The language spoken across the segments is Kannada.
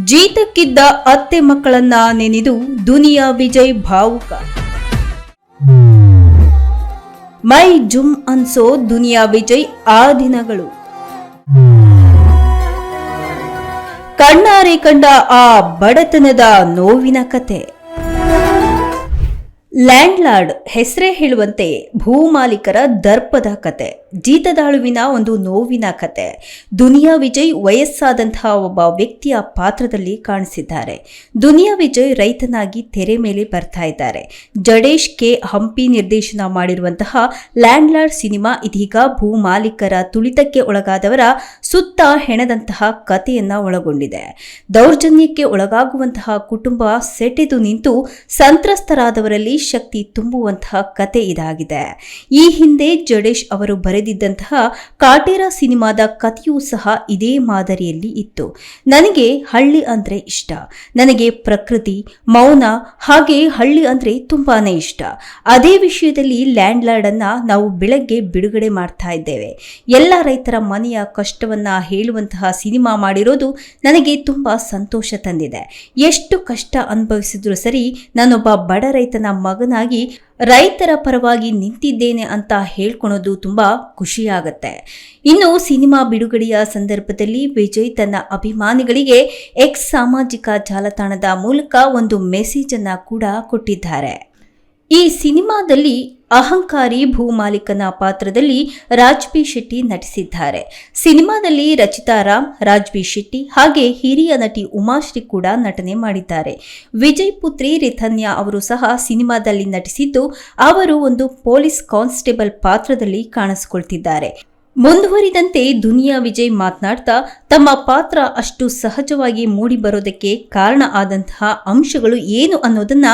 ಜೀತಕ್ಕಿದ್ದ ಅತ್ತೆ ಮಕ್ಕಳನ್ನ ನೆನೆದು ದುನಿಯಾ ವಿಜಯ್ ಭಾವುಕ. ಮೈ ಜುಮ್ ಅನ್ಸೋ ದುನಿಯಾ ವಿಜಯ್ ಆ ದಿನಗಳು. ಕಣ್ಣಾರೆ ಕಂಡ ಆ ಬಡತನದ ನೋವಿನ ಕತೆ. ಲ್ಯಾಂಡ್ಲಾರ್ಡ್ ಹೆಸರೇ ಹೇಳುವಂತೆ ಭೂಮಾಲೀಕರ ದರ್ಪದ ಕತೆ, ಜೀತದಾಳುವಿನ ಒಂದು ನೋವಿನ ಕತೆ. ದುನಿಯಾ ವಿಜಯ್ ವಯಸ್ಸಾದಂತಹ ಒಬ್ಬ ವ್ಯಕ್ತಿಯ ಪಾತ್ರದಲ್ಲಿ ಕಾಣಿಸಿದ್ದಾರೆ. ದುನಿಯಾ ವಿಜಯ್ ರೈತನಾಗಿ ತೆರೆ ಮೇಲೆ ಬರ್ತಾ ಇದ್ದಾರೆ. ಜಡೇಶ್ ಕೆ ಹಂಪಿ ನಿರ್ದೇಶನ ಮಾಡಿರುವಂತಹ ಲ್ಯಾಂಡ್ಲಾರ್ಡ್ ಸಿನಿಮಾ ಇದೀಗ ಭೂಮಾಲೀಕರ ತುಳಿತಕ್ಕೆ ಒಳಗಾದವರ ಸುತ್ತ ಹೆಣದಂತಹ ಕಥೆಯನ್ನ ಒಳಗೊಂಡಿದೆ. ದೌರ್ಜನ್ಯಕ್ಕೆ ಒಳಗಾಗುವಂತಹ ಕುಟುಂಬ ಸೆಟೆದು ನಿಂತು ಸಂತ್ರಸ್ತರಾದವರಲ್ಲಿ ಶಕ್ತಿ ತುಂಬುವಂತಹ ಕತೆ ಇದಾಗಿದೆ. ಈ ಹಿಂದೆ ಜಡೇಶ್ ಅವರು ಬರೆದಿದ್ದಂತಹ ಕಾಟೇರ ಸಿನಿಮಾದ ಕಥೆಯೂ ಸಹ ಇದೇ ಮಾದರಿಯಲ್ಲಿ ಇತ್ತು. ನನಗೆ ಹಳ್ಳಿ ಅಂದ್ರೆ ಇಷ್ಟ, ನನಗೆ ಪ್ರಕೃತಿ, ಮೌನ, ಹಾಗೆ ಹಳ್ಳಿ ಅಂದ್ರೆ ತುಂಬಾನೇ ಇಷ್ಟ. ಅದೇ ವಿಷಯದಲ್ಲಿ ಲ್ಯಾಂಡ್ಲಾರ್ಡ್ ಅನ್ನ ನಾವು ಬೆಳಗ್ಗೆ ಬಿಡುಗಡೆ ಮಾಡ್ತಾ ಇದ್ದೇವೆ. ಎಲ್ಲ ರೈತರ ಮನೆಯ ಕಷ್ಟವನ್ನ ಹೇಳುವಂತಹ ಸಿನಿಮಾ ಮಾಡಿರೋದು ನನಗೆ ತುಂಬಾ ಸಂತೋಷ ತಂದಿದೆ. ಎಷ್ಟು ಕಷ್ಟ ಅನುಭವಿಸಿದ್ರು ಸರಿ, ನಾನೊಬ್ಬ ಬಡ ರೈತನ ಮಗನಾಗಿ ರೈತರ ಪರವಾಗಿ ನಿಂತಿದ್ದೇನೆ ಅಂತ ಹೇಳ್ಕೊಳೋದು ತುಂಬಾ ಖುಷಿಯಾಗತ್ತೆ. ಇನ್ನು ಸಿನಿಮಾ ಬಿಡುಗಡೆಯ ಸಂದರ್ಭದಲ್ಲಿ ವಿಜಯ್ ತನ್ನ ಅಭಿಮಾನಿಗಳಿಗೆ ಎಕ್ಸ್ ಸಾಮಾಜಿಕ ಜಾಲತಾಣದ ಮೂಲಕ ಒಂದು ಮೆಸೇಜ್ ಅನ್ನ ಕೂಡ ಕೊಟ್ಟಿದ್ದಾರೆ. ಈ ಸಿನಿಮಾದಲ್ಲಿ ಅಹಂಕಾರಿ ಭೂಮಾಲೀಕನ ಪಾತ್ರದಲ್ಲಿ ರಾಜ್ಬಿ ಶೆಟ್ಟಿ ನಟಿಸಿದ್ದಾರೆ. ಸಿನಿಮಾದಲ್ಲಿ ರಚಿತಾ ರಾಮ್, ರಾಜ್ಬಿ ಶೆಟ್ಟಿ ಹಾಗೆ ಹಿರಿಯ ನಟಿ ಉಮಾಶ್ರೀ ಕೂಡ ನಟನೆ ಮಾಡಿದ್ದಾರೆ. ವಿಜಯ್ ಪುತ್ರಿ ರಿಥನ್ಯಾ ಅವರು ಸಹ ಸಿನಿಮಾದಲ್ಲಿ ನಟಿಸಿದ್ದು, ಅವರು ಒಂದು ಪೊಲೀಸ್ ಕಾನ್ಸ್ಟೇಬಲ್ ಪಾತ್ರದಲ್ಲಿ ಕಾಣಿಸಿಕೊಳ್ತಿದ್ದಾರೆ. ಮುಂದುವರಿದಂತೆ ದುನಿಯಾ ವಿಜಯ್ ಮಾತನಾಡ್ತಾ ತಮ್ಮ ಪಾತ್ರ ಅಷ್ಟು ಸಹಜವಾಗಿ ಮೂಡಿ ಬರೋದಕ್ಕೆ ಕಾರಣ ಆದಂತಹ ಅಂಶಗಳು ಏನು ಅನ್ನೋದನ್ನ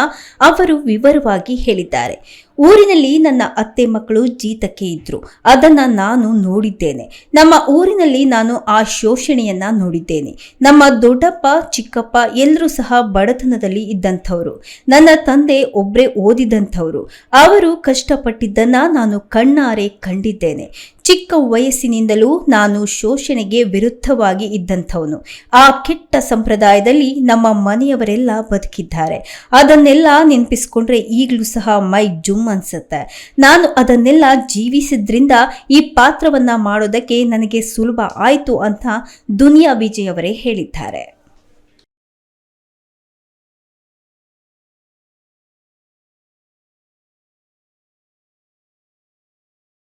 ಅವರು ವಿವರವಾಗಿ ಹೇಳಿದ್ದಾರೆ. ಊರಿನಲ್ಲಿ ನನ್ನ ಅತ್ತೆ ಮಕ್ಕಳು ಜೀತಕ್ಕೆ ಇದ್ರು, ಅದನ್ನ ನಾನು ನೋಡಿದ್ದೇನೆ. ನಮ್ಮ ಊರಿನಲ್ಲಿ ನಾನು ಆ ಶೋಷಣೆಯನ್ನ ನೋಡಿದ್ದೇನೆ. ನಮ್ಮ ದೊಡ್ಡಪ್ಪ ಚಿಕ್ಕಪ್ಪ ಎಲ್ಲರೂ ಸಹ ಬಡತನದಲ್ಲಿ ಇದ್ದಂಥವ್ರು. ನನ್ನ ತಂದೆ ಒಬ್ರೇ ಓದಿದಂಥವ್ರು. ಅವರು ಕಷ್ಟಪಟ್ಟಿದ್ದನ್ನ ನಾನು ಕಣ್ಣಾರೆ ಕಂಡಿದ್ದೇನೆ. ಚಿಕ್ಕ ವಯಸ್ಸಿನಿಂದಲೂ ನಾನು ಶೋಷಣೆಗೆ ವಿರುದ್ಧವಾಗಿ ಇದ್ದಂಥವನು. ಆ ಕೆಟ್ಟ ಸಂಪ್ರದಾಯದಲ್ಲಿ ನಮ್ಮ ಮನೆಯವರೆಲ್ಲ ಬದುಕಿದ್ದಾರೆ. ಅದನ್ನೆಲ್ಲ ನೆನಪಿಸ್ಕೊಂಡ್ರೆ ಈಗಲೂ ಸಹ ಮೈ ಜುಮ್ ಅನ್ಸುತ್ತೆ. ನಾನು ಅದನ್ನೆಲ್ಲ ಜೀವಿಸಿದ್ರಿಂದ ಈ ಪಾತ್ರವನ್ನ ಮಾಡೋದಕ್ಕೆ ನನಗೆ ಸುಲಭ ಆಯ್ತು ಅಂತ ದುನಿಯಾ ವಿಜಯ್ ಅವರೇ ಹೇಳಿದ್ದಾರೆ.